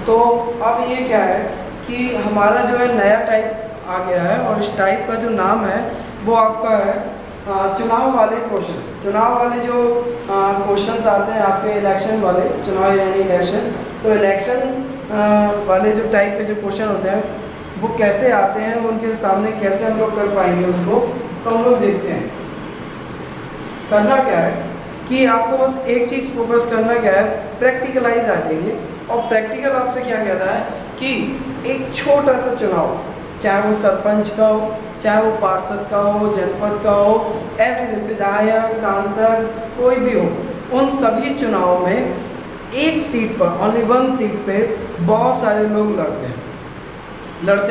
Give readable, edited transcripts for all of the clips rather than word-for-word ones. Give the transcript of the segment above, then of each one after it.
तो अब ये क्या है कि हमारा जो है नया टाइप आ गया है और इस टाइप का जो नाम है वो आपका है चुनाव वाले क्वेश्चन। चुनाव वाले जो क्वेश्चंस आते हैं आपके इलेक्शन वाले, चुनाव यानी इलेक्शन, तो इलेक्शन वाले जो टाइप के जो क्वेश्चन होते हैं वो कैसे आते हैं, वो उनके सामने कैसे हम लोग कर पाएंगे उनको, तो हम लोग देखते हैं। करना क्या है कि आपको बस एक चीज़ फोकस करना क्या है, प्रैक्टिकलाइज आ जाइए। और प्रैक्टिकल आपसे क्या कहता है कि एक छोटा सा चुनाव, चाहे वो सरपंच का हो, चाहे वो पार्षद का हो, जनपद का हो, एवरी विधायक, सांसद, कोई भी हो, उन सभी चुनाव में एक सीट पर, ओनली वन सीट पे बहुत सारे लोग लड़ते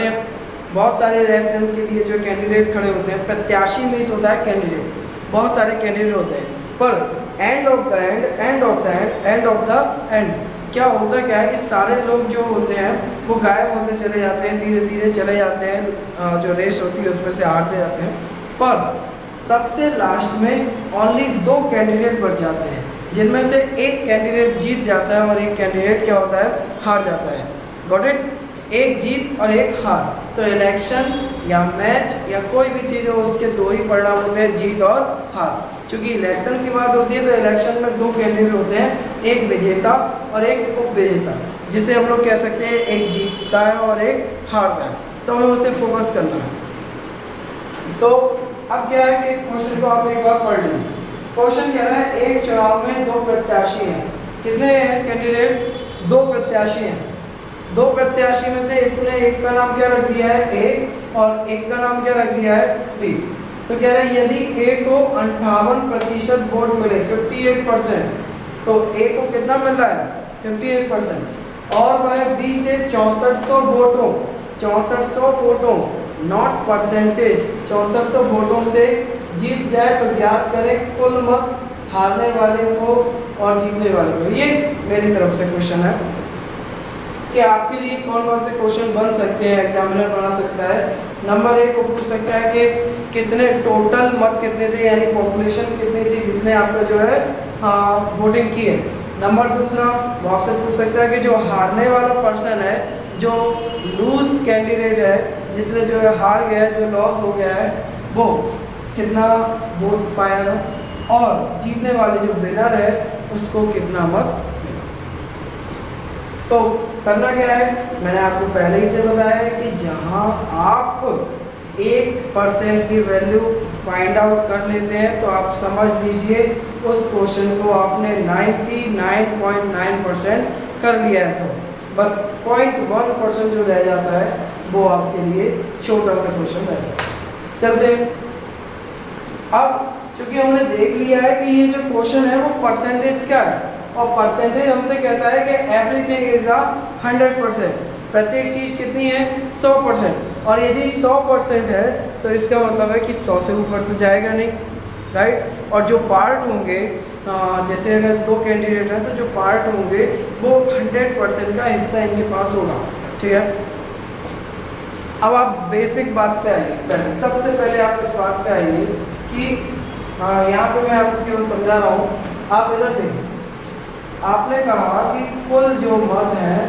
हैं। बहुत सारे इलेक्शन के लिए जो कैंडिडेट खड़े होते हैं, प्रत्याशी मीन्स होता है कैंडिडेट, बहुत सारे कैंडिडेट होते हैं, पर एंड ऑफ द एंड क्या होता क्या है कि सारे लोग जो होते हैं वो गायब होते चले जाते हैं, धीरे धीरे चले जाते हैं, जो रेस होती है उसमें से हारते जाते हैं। पर सबसे लास्ट में ओनली 2 कैंडिडेट बच जाते हैं, जिनमें से एक कैंडिडेट जीत जाता है और एक कैंडिडेट क्या होता है, हार जाता है। Got it? एक जीत और एक हार। तो इलेक्शन या मैच या कोई भी चीज़ हो उसके 2 ही परिणाम होते हैं, जीत और हार। चूँकि इलेक्शन की बात होती है तो इलेक्शन में 2 कैंडिडेट होते हैं, एक विजेता और एक उप विजेता, जिसे हम लोग कह सकते हैं एक जीतता है और एक हारता है। तो हमें उसे फोकस करना है। तो अब क्या है कि क्वेश्चन को आप एक बार पढ़ लीजिए। क्वेश्चन कह रहा है एक चुनाव में 2 प्रत्याशी हैं। कितने हैं कैंडिडेट? 2 प्रत्याशी हैं। 2 प्रत्याशी में से इसने एक का नाम क्या रख दिया है, ए, और एक का नाम क्या रख दिया है, बी। तो कह रहे हैं यदि ए को 58% वोट मिले, 58%, तो ए को कितना मिल रहा है, 58%, और वह बी से 6400 वोटों नॉट परसेंटेज, 6400 वोटों से जीत जाए तो ज्ञात करें कुल मत हारने वाले को और जीतने वाले को। ये मेरी तरफ से क्वेश्चन है कि आपके लिए कौन कौन से क्वेश्चन बन सकते हैं, एग्जामिनर बना सकता है। नंबर 1 को पूछ सकता है कि कितने टोटल मत कितने थे, यानी पॉपुलेशन कितनी थी जिसने आपका जो है वोटिंग की है। नंबर 2 वो आपसे पूछ सकता है कि जो हारने वाला पर्सन है, जो लूज कैंडिडेट है, जिसने जो है हार गया है, जो लॉस हो गया है, वो कितना वोट पाया है, और जीतने वाले जो विनर है उसको कितना मत मिला। तो करना क्या है, मैंने आपको पहले ही से बताया है कि जहां आप 1% की वैल्यू फाइंड आउट कर लेते हैं तो आप समझ लीजिए उस क्वेश्चन को आपने 99.9% कर लिया है। सब बस 0.1% जो रह जाता है वो आपके लिए छोटा सा क्वेश्चन रह जाता है। चलते हैं। अब चूंकि हमने देख लिया है कि ये जो क्वेश्चन है वो परसेंटेज का है, और परसेंटेज हमसे कहता है कि एवरीथिंग इज 100%, प्रत्येक चीज़ कितनी है, 100%, और यदि 100% है तो इसका मतलब है कि 100 से ऊपर तो जाएगा नहीं, राइट। और जो पार्ट होंगे, जैसे अगर 2 कैंडिडेट हैं तो जो पार्ट होंगे वो 100% का हिस्सा इनके पास होगा, ठीक है। अब आप बेसिक बात पे आइए। पहले सबसे पहले आप इस बात पे आइए कि यहाँ पे मैं आपको केवल समझा रहा हूँ, आप इधर देखिए। आपने कहा कि कुल जो मत है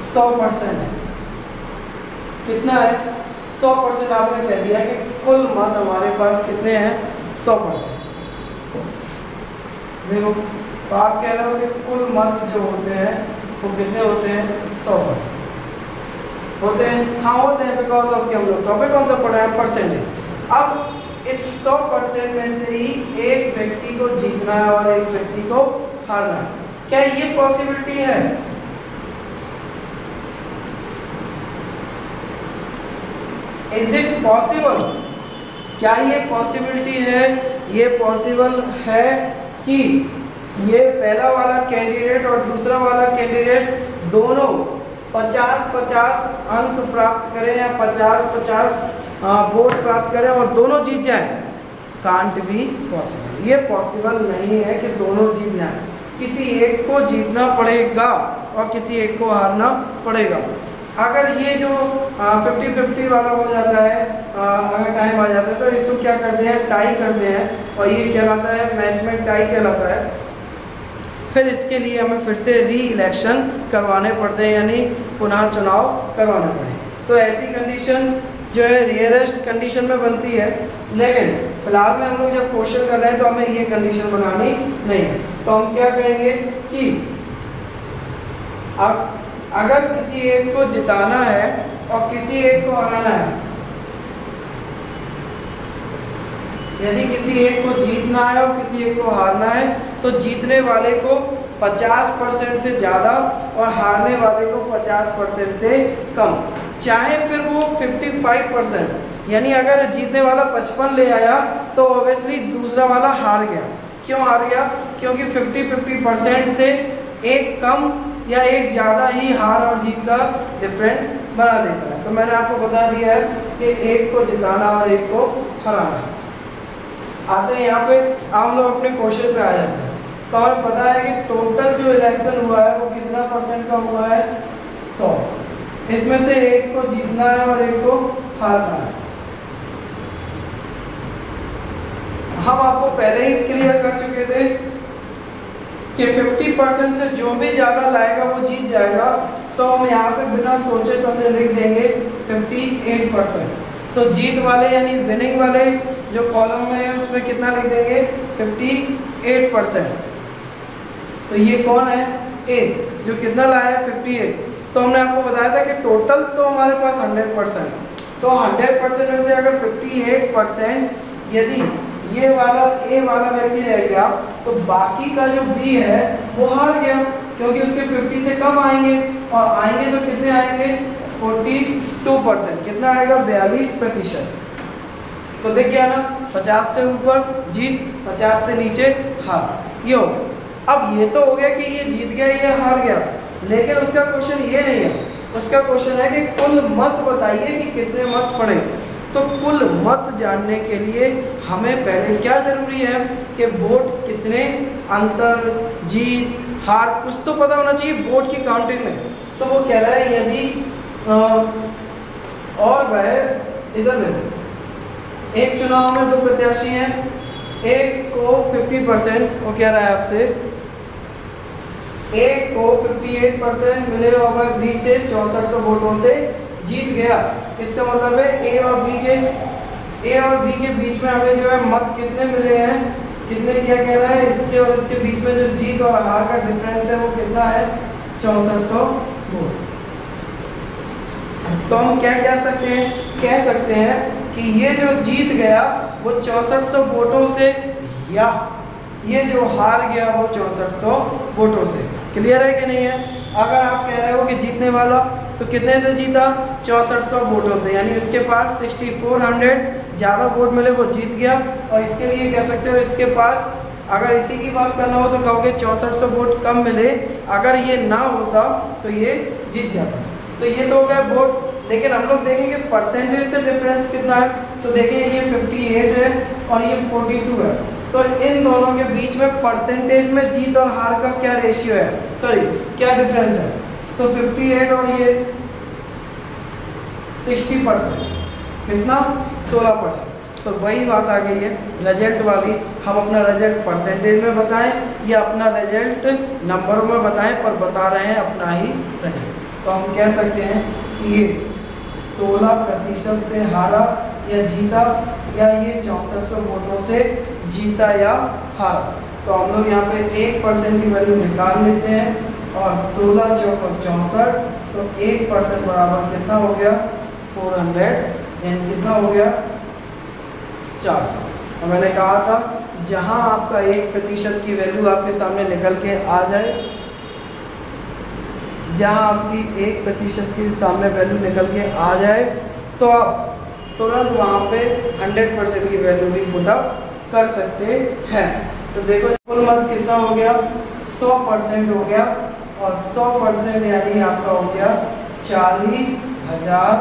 100% है। कितना है, 100%। आपने कह दिया कि कुल मत हमारे पास कितने हैं, 100%। देखो, तो आप कह रहे हो कि कुल मत जो होते हैं वो कितने होते हैं, 100% होते हैं। हाँ होते हैं, बिकॉज ऑफ कि हम लोग टॉपिक कौन सा पढ़ा है, परसेंटेज। अब इस 100% में से ही एक व्यक्ति को जीतना है और एक व्यक्ति को हारना है। क्या ये पॉसिबिलिटी है? Is it possible? क्या ये पॉसिबिलिटी है? ये पॉसिबल है कि ये पहला वाला कैंडिडेट और दूसरा वाला कैंडिडेट दोनों 50-50 अंक प्राप्त करें या 50-50 वोट प्राप्त करें और दोनों जीत जाएं। Can't be possible. ये पॉसिबल नहीं है कि दोनों जीत जाएं। किसी एक को जीतना पड़ेगा और किसी एक को हारना पड़ेगा। अगर ये जो 50-50 वाला हो जाता है, अगर टाइम आ जाता है तो इसको क्या करते हैं, टाई करते हैं, और ये कहलाता है मैच में टाई कहलाता है। फिर इसके लिए हमें फिर से री इलेक्शन करवाने पड़ते हैं, यानी पुनः चुनाव करवाने पड़े। तो ऐसी कंडीशन जो है रेयरेस्ट कंडीशन में बनती है, लेकिन फिलहाल में हम लोग जब क्वेश्चन कर रहे हैं तो हमें ये कंडीशन बनानी नहीं है। तो हम क्या कहेंगे कि अब अगर किसी एक को जिताना है और किसी एक को हराना है, यदि किसी एक को जीतना है और किसी एक को हारना है, तो जीतने वाले को 50% से ज़्यादा और हारने वाले को 50% से कम, चाहे फिर वो 55%, यानी अगर जीतने वाला 55 ले आया तो ऑब्वियसली दूसरा वाला हार गया। क्यों हार गया? क्योंकि 50-50% से एक कम या एक ज़्यादा ही हार और जीत का डिफरेंस बना देता है। तो मैंने आपको बता दिया है कि एक को जिताना और एक को हराना। आते हैं यहाँ पे, हम लोग अपने क्वेश्चन पे आ जाते हैं। तो हमें पता है कि टोटल जो इलेक्शन हुआ है वो कितना % का हुआ है? 100। इसमें से एक को जीतना है और एक को हारना है। हम आपको पहले ही क्लियर कर चुके थे कि 50% से जो भी ज़्यादा लाएगा वो जीत जाएगा। तो हम यहाँ पे बिना सोचे समझे लिख देंगे 58%। तो जीत वाले यानी विनिंग वाले जो कॉलम में है उसमें कितना लिख देंगे? 58%। तो ये कौन है? ए, जो कितना लाया है? 58। तो हमने आपको बताया था कि टोटल तो हमारे पास 100% है। तो 100% में से अगर 58% यदि ये वाला ए वाला व्यक्ति रह गया तो बाकी का जो बी है वो हार गया, क्योंकि उसके 50 से कम आएंगे, और आएंगे तो कितने आएंगे? 42%। कितना आएगा? 42%। तो देख गया ना, 50 से ऊपर जीत, 50 से नीचे हार। ये हो गया। अब ये तो हो गया कि ये जीत गया, ये हार गया, लेकिन उसका क्वेश्चन ये नहीं है। उसका क्वेश्चन है कि कुल मत बताइए कि कितने मत पड़े। तो कुल मत जानने के लिए हमें पहले क्या जरूरी है कि वोट कितने, अंतर, जीत, हार कुछ तो पता होना चाहिए वोट की काउंटिंग में। तो वो कह रहा है यदि और वह इधर देखो, एक चुनाव में 2 प्रत्याशी हैं, एक को 50%, वो कह रहा है आपसे एक को 58% मिले और बी से 6400 वोटों से जीत गया। इसका मतलब है ए और बी के बीच में हमें जो है मत कितने मिले हैं, कितने, क्या कह रहा है? इसके और इसके बीच में जो जीत और हार का डिफरेंस है वो कितना है? 6400 वोट। तो हम क्या कह सकते हैं? कह सकते हैं कि ये जो जीत गया वो 6400 वोटों से, या ये जो हार गया वो 6400 वोटों से। क्लियर है कि नहीं है? अगर आप कह रहे हो कि जीतने वाला तो कितने से जीता? 6400 वोटों से, यानी उसके पास 6400 ज़्यादा वोट मिले, वो जीत गया। और इसके लिए कह सकते हो इसके पास, अगर इसी की बात करना हो तो कहोगे 6400 वोट कम मिले, अगर ये ना होता तो ये जीत जाता। तो ये तो हो गया वोट। लेकिन हम लोग देखेंगे परसेंटेज से डिफरेंस कितना है। तो देखेंगे ये 58 है और ये 42 है। तो इन दोनों के बीच में परसेंटेज में जीत और हार का क्या रेशियो है, सॉरी क्या डिफरेंस है? तो 58 और ये 60%, कितना? 16%। तो वही बात आ गई है रिजल्ट वाली। हम अपना रिजल्ट परसेंटेज में बताएं या अपना रिजल्ट नंबरों में बताएं, पर बता रहे हैं अपना ही रिजल्ट। तो हम कह सकते हैं कि ये 16% से हारा या जीता, या ये 6400 वोटों से जीता या हारा। तो हम लोग यहाँ पे 1% की वैल्यू निकाल लेते हैं, और 16 चौको 64, तो 1% बराबर कितना हो गया? 400, यानी कितना हो गया? 400। और मैंने कहा था जहाँ आपका 1% की वैल्यू आपके सामने निकल के आ जाए, जहाँ आपकी 1% की सामने वैल्यू निकल के आ जाए, तो आप तुरंत वहाँ पे 100% की वैल्यू भी पुट अप कर सकते हैं। तो देखो कुल मत कितना हो गया? 100% हो गया, और 100% यानी आपका हो गया 40,000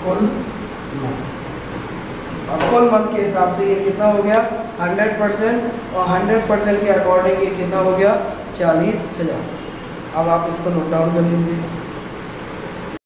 कुल मत। और कुल मत के हिसाब से ये कितना हो गया? 100%, और 100% के अकॉर्डिंग ये कितना हो गया? 40,000। अब आप इसको नोट डाउन कर लीजिए।